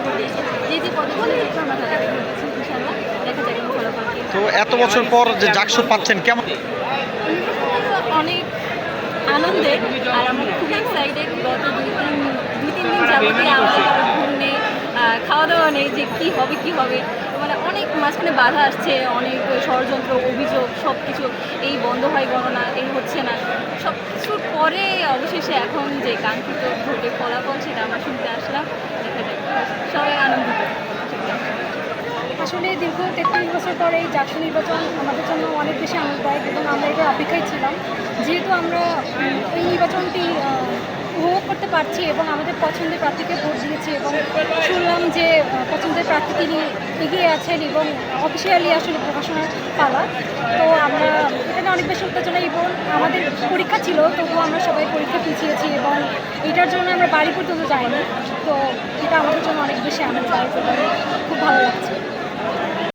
Vote দিয়েছি, যে পদগুলো দিয়েছে আমরা তাদেরকে ভোট দিচ্ছি। ইনশাআল্লাহ দেখা যাক এবং ফলাফল কি। তো এত বছর পর যে ডাকসু পাচ্ছেন কেমন? অনেক আনন্দের, আর আমরা খুবই এক্সাইটেড। গত দুই তিন দিন যাবতীয় আমাদের কারো ঘুম নেই, খাওয়া দাওয়া নেই, যে কী হবে। মানে অনেক মাঝখানে বাধা আসছে, অনেক ষড়যন্ত্র, অভিযোগ, সব কিছু। এই বন্ধ হয় গণনা, এই হচ্ছে না, সব কিছুর পরে অবশেষে এখন যে কাঙ্ক্ষিত ভোটের ফলাফল সেটা আমরা শুনতে আসলাম। দেখা যাক, সবাই আনন্দিত। আসলে দীর্ঘ ৩৩ বছর পরে এই জাতীয় নির্বাচন আমাদের জন্য অনেক বেশি আনন্দদায়ক এবং আমরা এটার অপেক্ষায় ছিলাম। যেহেতু আমরা এই নির্বাচনটি উপভোগ করতে পারছি এবং আমাদের পছন্দের প্রার্থীকে ভোট দিয়েছি এবং শুনলাম যে পছন্দের প্রার্থী তিনি এগিয়ে আছেন এবং অফিসিয়ালি আসলে প্রকাশনার পালা। তো আমরা এখানে অনেক বেশি উত্তেজনা এবং আমাদের পরীক্ষা ছিল, তবুও আমরা সবাই পরীক্ষা পিছিয়েছি এবং এটার জন্য আমরা বাড়ি পর্যন্ত যাইনি। তো এটা আমাদের জন্য অনেক বেশি আনন্দদায়ক এবং খুব ভালো লাগছে।